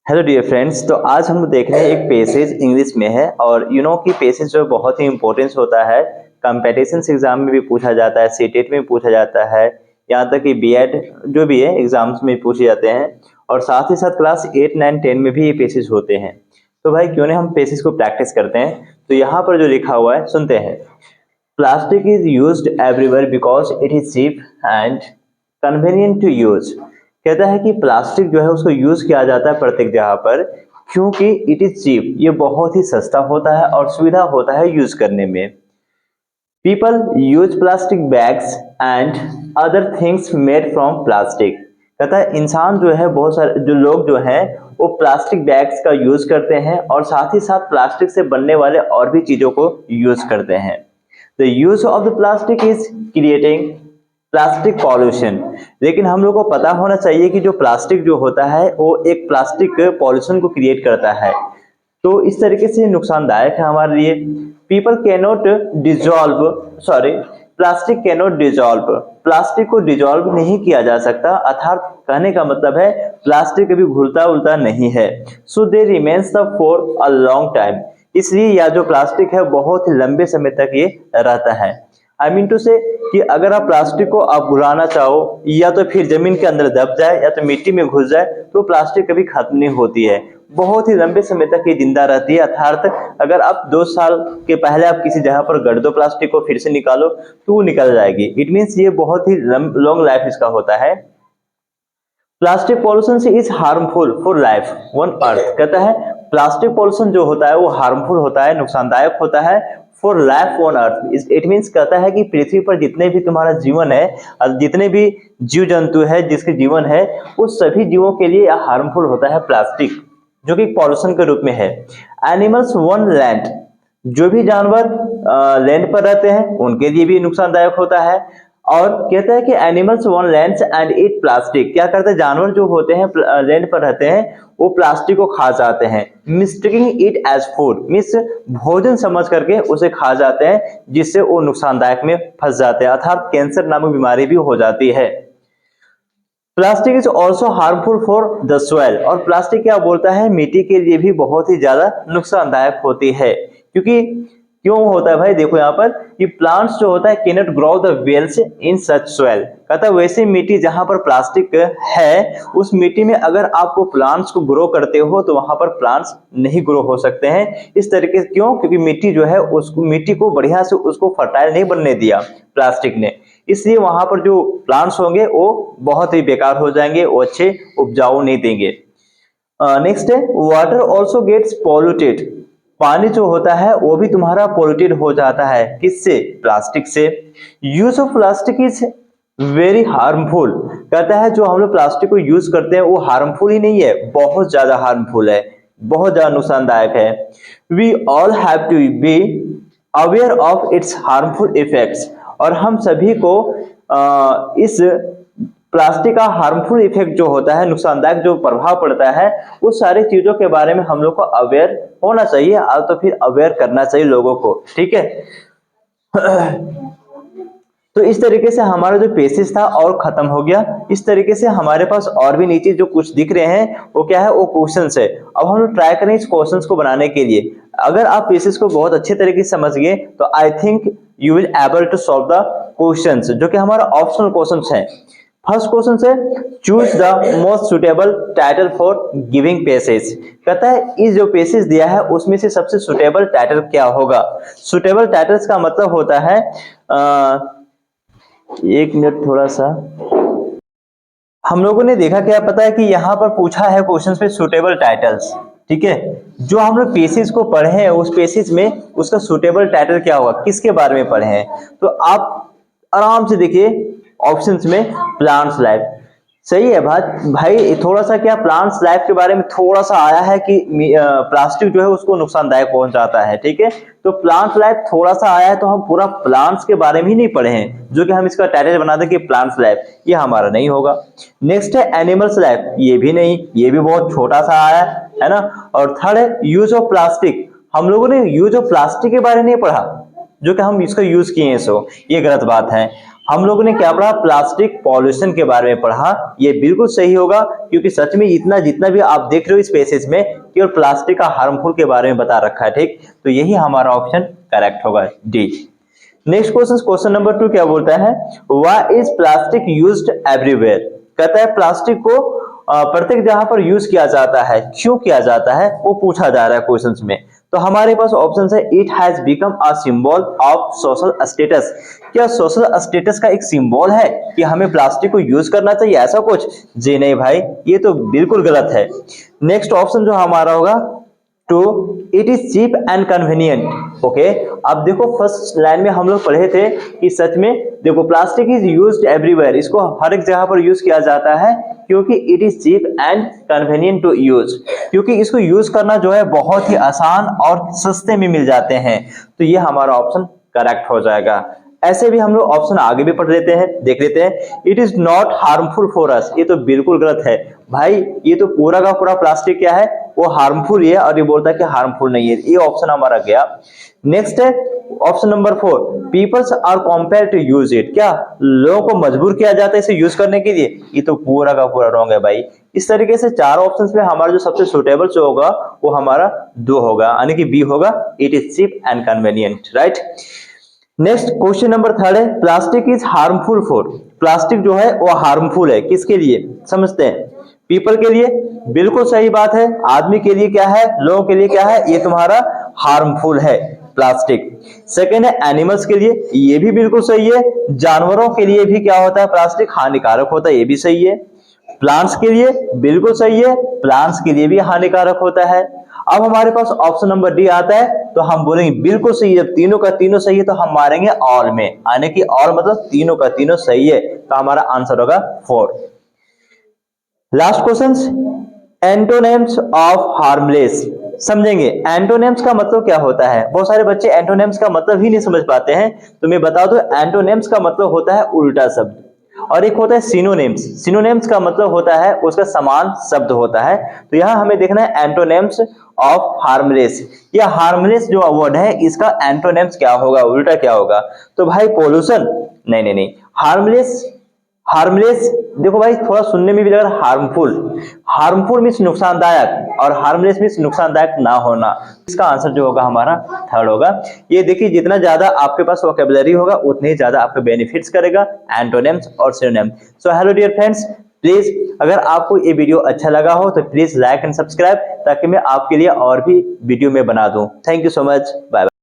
Hello dear friends. तो आज हम देख रहे हैं एक पैसेज इंग्लिश में है और कि पैसेज जो बहुत ही इंपॉर्टेंस होता है। कंपटीशन एग्जाम में भी पूछा जाता है, सीटेट में भी पूछा जाता है, यहाँ तक कि बीएड जो भी है एग्जाम्स में पूछे जाते हैं और साथ ही साथ क्लास 8, 9, 10 में भी ये पैसेज होते हैं। तो भाई क्यों नहीं हम पैसेज को प्रैक्टिस करते हैं। तो यहाँ पर जो लिखा हुआ है सुनते हैं। Plastic is used everywhere because it is cheap and convenient to use. कहता है कि प्लास्टिक जो है उसको यूज किया जाता है प्रत्येक जगह पर क्योंकि इट इज चीप, ये बहुत ही सस्ता होता है और सुविधा होता है यूज करने में। People use plastic bags and other things made from plastic. कहता है इंसान जो है, बहुत सारे जो लोग जो हैं वो प्लास्टिक बैग्स का यूज करते हैं और साथ ही साथ प्लास्टिक से बनने वाले और भी चीजों को यूज करते हैं। The use of the plastic is creating plastic pollution. लेकिन हम लोग को पता होना चाहिए कि जो प्लास्टिक जो होता है वो एक प्लास्टिक पॉल्यूशन को क्रिएट करता है, तो इस तरीके से नुकसानदायक है हमारे लिए। People cannot dissolve sorry plastic cannot dissolve. Plastic को डिजॉल्व नहीं किया जा सकता, अर्थात कहने का मतलब है प्लास्टिक कभी घुलता उलता नहीं है। So they remains the for a long time. इसलिए यह जो प्लास्टिक है बहुत ही लंबे समय तक ये रहता है। आई मीन टू से कि अगर आप प्लास्टिक को आप घुलाना चाहो या तो फिर जमीन के अंदर दब जाए या तो मिट्टी में घुस जाए तो प्लास्टिक कभी खत्म नहीं होती है, बहुत ही लंबे समय तक ये जिंदा रहती है। अर्थात अगर आप 2 साल के पहले आप किसी जगह पर गड़ दो प्लास्टिक को, फिर से निकालो तो वो निकल जाएगी। इट मीन्स ये बहुत ही लॉन्ग लाइफ इसका होता है। प्लास्टिक पॉल्यूशन से is harmful for life on earth. कहता है प्लास्टिक पॉल्यूशन जो होता है वो हार्मफुल होता है, नुकसानदायक होता है for life on earth. It means कहता है कि पृथ्वी पर जितने भी तुम्हारा जीवन है और जितने भी जीव जंतु है जिसके जीवन है उस सभी जीवों के लिए यह हार्मफुल होता है प्लास्टिक, जो कि पॉल्यूशन के रूप में है। Animals one land. जो भी जानवर लैंड पर रहते हैं उनके लिए भी नुकसानदायक होता है। और कहता है कि animals one land and eat plastic. क्या करते हैं जानवर जो होते हैं लैंड पर रहते हैं वो प्लास्टिक को खा जाते हैं। Mistaking it as food means भोजन समझ करके उसे खा जाते हैं, जिससे वो नुकसानदायक में फंस जाते हैं, अर्थात कैंसर नामक बीमारी भी हो जाती है। Plastic is also harmful for the soil. और प्लास्टिक क्या बोलता है मिट्टी के लिए भी बहुत ही ज्यादा नुकसानदायक होती है। क्योंकि क्यों होता है भाई, देखो यहाँ पर कि प्लांट्स जो होता है cannot grow the wells in such soil. कहता है वैसे मिट्टी जहां पर प्लास्टिक है उस मिट्टी में अगर आपको प्लांट्स को ग्रो करते हो तो वहां पर प्लांट्स नहीं ग्रो हो सकते हैं। इस तरीके से क्यों, क्योंकि मिट्टी जो है उसको मिट्टी को बढ़िया से उसको फर्टाइल नहीं बनने दिया प्लास्टिक ने, इसलिए वहां पर जो प्लांट्स होंगे वो बहुत ही बेकार हो जाएंगे, वो अच्छे उपजाऊ नहीं देंगे। नेक्स्ट है वाटर ऑल्सो गेट्स पॉल्यूटेड। पानी जो होता है वो भी तुम्हारा पॉल्यूटेड हो जाता है, किससे, प्लास्टिक से। Use of plastic is very harmful. कहता है जो हम लोग प्लास्टिक को यूज करते हैं वो हार्मफुल ही नहीं है, बहुत ज्यादा हार्मफुल है, बहुत ज्यादा नुकसानदायक है। We all have to be aware of its harmful effects. और हम सभी को इस प्लास्टिक का हार्मफुल इफेक्ट जो होता है, नुकसानदायक जो प्रभाव पड़ता है, उस सारी चीजों के बारे में हम लोग को अवेयर होना चाहिए और तो फिर अवेयर करना चाहिए लोगों को, ठीक है। तो इस तरीके से हमारा जो पेसेज था और खत्म हो गया। इस तरीके से हमारे पास और भी नीचे जो कुछ दिख रहे हैं वो क्या है, वो क्वेश्चंस है। अब हम लोग ट्राई करें इस क्वेश्चंस को बनाने के लिए। अगर आप पेसेज को बहुत अच्छे तरीके से समझ गए तो I think you will able to solve the questions, जो कि हमारा ऑप्शनल क्वेश्चंस है। फर्स्ट क्वेश्चन से choose the most suitable title for giving passage. कहता है इस जो पेसेज दिया है उसमें से सबसे सुटेबल टाइटल क्या होगा। सुटेबल टाइटल्स का मतलब होता है एक मिनट थोड़ा सा, हम लोगों ने देखा क्या पता है कि यहाँ पर पूछा है क्वेश्चन पे सुटेबल टाइटल्स, ठीक है। जो हम लोग पेसेज को पढ़े हैं उस पेसेज में उसका सुटेबल टाइटल क्या होगा, किसके बारे में पढ़े हैं, तो आप आराम से देखिए ऑप्शंस में प्लांट्स लाइफ। सही है भाई थोड़ा सा क्या प्लांट्स लाइफ के बारे में थोड़ा सा आया है कि प्लास्टिक जो है उसको नुकसानदायक पहुंचाता है, ठीक है। तो प्लांट्स लाइफ थोड़ा सा आया है तो हम पूरा प्लांट्स के बारे में ही नहीं पढ़े हैं, जो कि हम इसका टाइटल बना दें कि प्लांट्स लाइफ, ये हमारा नहीं होगा। नेक्स्ट है एनिमल्स लाइफ, ये भी नहीं, ये भी बहुत छोटा सा आया है ना। और थर्ड है यूज ऑफ प्लास्टिक, हम लोगों ने यूज ऑफ प्लास्टिक के बारे में नहीं पढ़ा, जो कि हम इसका यूज किए हैं, सो ये गलत बात है। हम लोगों ने क्या पढ़ा, प्लास्टिक पॉल्यूशन के बारे में पढ़ा। ये बिल्कुल सही होगा, क्योंकि सच में इतना जितना भी आप देख रहे हो इस पैसेज में केवल प्लास्टिक का हार्मफुल के बारे में बता रखा है, ठीक। तो यही हमारा ऑप्शन करेक्ट होगा, D. Next question, question number 2 क्या बोलता है, why is plastic used everywhere. कहता है प्लास्टिक को प्रत्येक जहां पर यूज किया जाता है, क्यों किया जाता है, वो पूछा जा रहा है क्वेश्चंस में। तो हमारे पास ऑप्शन है, it has become a symbol of social status. क्या सोशल स्टेटस का एक सिंबल है कि हमें प्लास्टिक को यूज करना चाहिए, ऐसा कुछ? जी नहीं भाई, ये तो बिल्कुल गलत है। नेक्स्ट ऑप्शन जो हमारा होगा, to, it is cheap and convenient. Okay, अब देखो फर्स्ट लाइन में हम लोग पढ़े थे कि सच में देखो प्लास्टिक इज यूज्ड एवरीवेयर, इसको हर एक जगह पर यूज किया जाता है क्योंकि it is cheap and convenient to use, क्योंकि इसको यूज करना जो है बहुत ही आसान और सस्ते में मिल जाते हैं। तो ये हमारा ऑप्शन करेक्ट हो जाएगा। ऐसे भी हम लोग ऑप्शन आगे भी पढ़ लेते हैं, देख लेते हैं। It is not harmful for us, ये तो बिल्कुल गलत है भाई। ये तो पूरा का पूरा प्लास्टिक क्या है, वो हार्मफुल है, और ये बोलता है कि हार्मफुल नहीं है। ये ऑप्शन हमारा गया। नेक्स्ट है option number 4, peoples are compare to use it. क्या लोगों को मजबूर किया जाता है इसे यूज करने के लिए? ये तो पूरा का पूरा रॉन्ग है भाई। इस तरीके से चार ऑप्शंस में हमारा जो सबसे सुटेबल जो होगा वो हमारा 2 होगा, यानी कि बी होगा, it is cheap and convenient, right. Next question number 3 है, plastic is harmful for. Plastic जो है वो हार्मफुल है किसके लिए, समझते हैं। पीपल के लिए, बिल्कुल सही बात है। आदमी के लिए क्या है, लोगों के लिए क्या है, ये तुम्हारा हार्मफुल है प्लास्टिक। सेकेंड है एनिमल्स के लिए, ये भी बिल्कुल सही है। जानवरों के लिए भी क्या होता है, प्लास्टिक हानिकारक होता है, ये भी सही है। प्लांट्स के लिए बिल्कुल सही है, प्लांट्स के लिए भी हानिकारक होता है। अब हमारे पास ऑप्शन नंबर डी आता है, तो हम बोलेंगे बिल्कुल सही है। तीनों का तीनों सही है तो हम मारेंगे ऑल में, यानी कि ऑल मतलब तीनों का तीनों सही है, तो हमारा आंसर होगा 4। Last question, antonyms of harmless समझेंगे। एंटोनिम्स का मतलब क्या होता है, बहुत सारे बच्चे एंटोनिम्स का मतलब ही नहीं समझ पाते हैं, तो मैं बता दूं एंटोनिम्स का मतलब होता है उल्टा शब्द, और एक होता है सिनोनिम्स। सिनोनिम्स का मतलब होता है उसका समान शब्द होता है। तो यहां हमें देखना है एंटोनिम्स ऑफ हार्मलेस, या हार्मलेस जो वर्ड है इसका एंटोनिम्स क्या होगा, उल्टा क्या होगा। तो भाई पोल्यूशन, नहीं नहीं नहीं, हार्मलेस। हार्मलेस देखो भाई थोड़ा सुनने में भी लग रहा है हार्मफुल। हार्मफुल मीन्स नुकसानदायक, और हार्मलेस मीन्स नुकसानदायक ना होना। इसका आंसर जो होगा हमारा 3 होगा। ये देखिए जितना ज्यादा आपके पास वोकैबुलरी होगा उतने ही ज्यादा आपको बेनिफिट्स करेगा एंटोनिम्स और synonym. So hello dear friends, please अगर आपको ये वीडियो अच्छा लगा हो तो प्लीज लाइक एंड सब्सक्राइब, ताकि मैं आपके लिए और भी वीडियो में बना दूं। Thank you so much, bye bye.